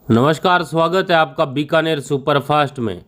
नमस्कार, स्वागत है आपका बीकानेर सुपरफास्ट में।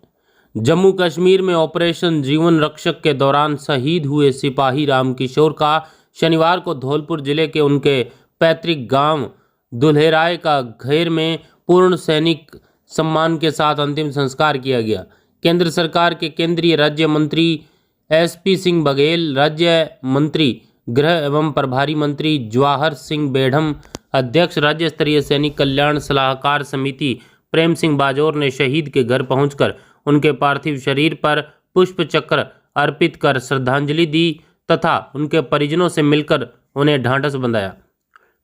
जम्मू कश्मीर में ऑपरेशन जीवन रक्षक के दौरान शहीद हुए सिपाही रामकिशोर का शनिवार को धौलपुर जिले के उनके पैतृक गांव दुल्हेराय का घेर में पूर्ण सैनिक सम्मान के साथ अंतिम संस्कार किया गया। केंद्र सरकार के केंद्रीय राज्य मंत्री SP सिंह बघेल, राज्य मंत्री गृह एवं प्रभारी मंत्री जवाहर सिंह बेढ़म, अध्यक्ष राज्य स्तरीय सैनिक कल्याण सलाहकार समिति प्रेम सिंह बाजौर ने शहीद के घर पहुंचकर उनके पार्थिव शरीर पर पुष्प चक्र अर्पित कर श्रद्धांजलि दी तथा उनके परिजनों से मिलकर उन्हें ढांढस बंधाया।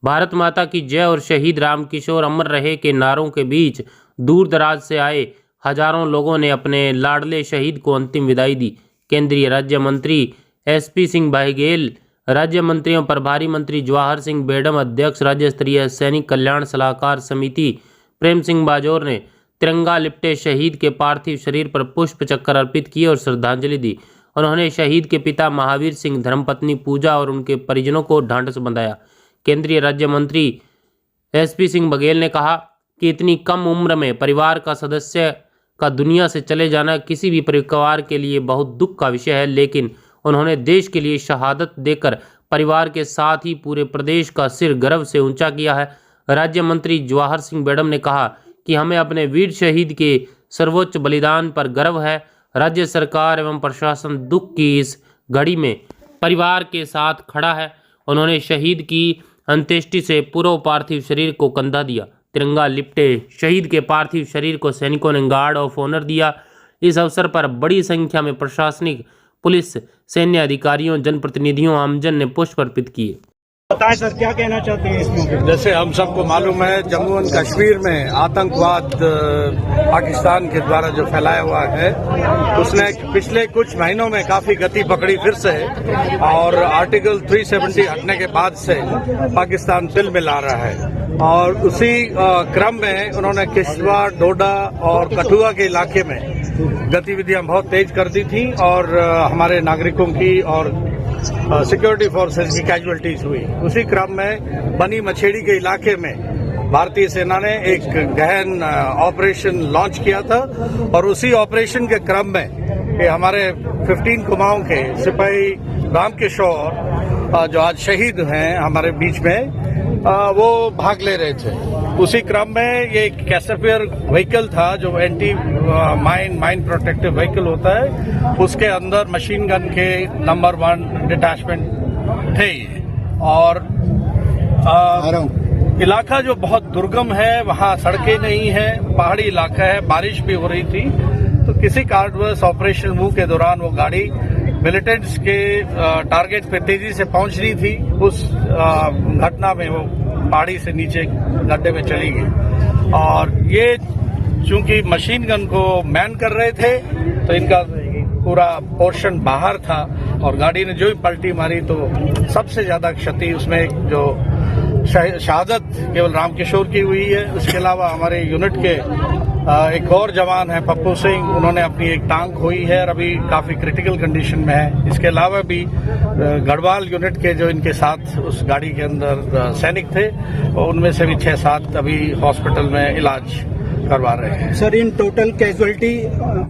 भारत माता की जय और शहीद रामकिशोर अमर रहे के नारों के बीच दूर दराज से आए हजारों लोगों ने अपने लाडले शहीद को अंतिम विदाई दी। केंद्रीय राज्य मंत्री SP सिंह बघेल, राज्य मंत्री एवं प्रभारी मंत्री जवाहर सिंह बेढ़म, अध्यक्ष राज्य स्तरीय सैनिक कल्याण सलाहकार समिति प्रेम सिंह बाजौर ने तिरंगा लिपटे शहीद के पार्थिव शरीर पर पुष्प चक्र अर्पित किए और श्रद्धांजलि दी। उन्होंने शहीद के पिता महावीर सिंह, धर्मपत्नी पूजा और उनके परिजनों को ढांढस बंधाया। केंद्रीय राज्य मंत्री SP सिंह बघेल ने कहा कि इतनी कम उम्र में परिवार का सदस्य का दुनिया से चले जाना किसी भी परिवार के लिए बहुत दुख का विषय है, लेकिन उन्होंने देश के लिए शहादत देकर परिवार के साथ ही पूरे प्रदेश का सिर गर्व से ऊंचा किया है। राज्य मंत्री जवाहर सिंह बेढ़म ने कहा कि हमें अपने वीर शहीद के सर्वोच्च बलिदान पर गर्व है। राज्य सरकार एवं प्रशासन दुख की इस घड़ी में परिवार के साथ खड़ा है। उन्होंने शहीद की अंत्येष्टि से पूर्व पार्थिव शरीर को कंधा दिया। तिरंगा लिपटे शहीद के पार्थिव शरीर को सैनिकों ने गार्ड ऑफ ऑनर दिया। इस अवसर पर बड़ी संख्या में प्रशासनिक, पुलिस, सैन्य अधिकारियों, जनप्रतिनिधियों, आमजन ने पुष्प अर्पित किए। बताएं सर, क्या कहना चाहते हैं इस मौके पर? जैसे हम सबको मालूम है, जम्मू एंड कश्मीर में आतंकवाद पाकिस्तान के द्वारा जो फैलाया हुआ है, उसने पिछले कुछ महीनों में काफी गति पकड़ी फिर से, और आर्टिकल 370 हटने के बाद से पाकिस्तान दिल मिला रहा है। और उसी क्रम में उन्होंने किश्तवाड़, डोडा और कठुआ के इलाके में गतिविधियां बहुत तेज कर दी थी और हमारे नागरिकों की और सिक्योरिटी फोर्सेज की कैजुअलिटीज हुई। उसी क्रम में बनी मछेड़ी के इलाके में भारतीय सेना ने एक गहन ऑपरेशन लॉन्च किया था, और उसी ऑपरेशन के क्रम में ये हमारे 15 कुमाऊं के सिपाही रामकिशोर जो आज शहीद हैं हमारे बीच में, वो भाग ले रहे थे। उसी क्रम में ये कैसेफियर व्हीकल था जो एंटी माइन प्रोटेक्टिव व्हीकल होता है, उसके अंदर मशीन गन के नंबर 1 डिटैचमेंट थे। और इलाका जो बहुत दुर्गम है, वहाँ सड़कें नहीं है, पहाड़ी इलाका है, बारिश भी हो रही थी, तो किसी कारणवश ऑपरेशन मूव के दौरान वो गाड़ी मिलिटेंट्स के टारगेट पे तेजी से पहुंच रही थी। उस घटना में वो पहाड़ी से नीचे गड्ढे में चली गई, और ये चूंकि मशीन गन को मैन कर रहे थे तो इनका पूरा पोर्शन बाहर था, और गाड़ी ने जो ही पलटी मारी तो सबसे ज्यादा क्षति उसमें जो शहादत केवल रामकिशोर की हुई है। उसके अलावा हमारे यूनिट के एक और जवान है पप्पू सिंह, उन्होंने अपनी एक टांग खोई है और अभी काफी क्रिटिकल कंडीशन में है। इसके अलावा भी गढ़वाल यूनिट के जो इनके साथ उस गाड़ी के अंदर सैनिक थे, उनमें से भी 6-7 अभी हॉस्पिटल में इलाज करवा रहे हैं। Sir, in total casualty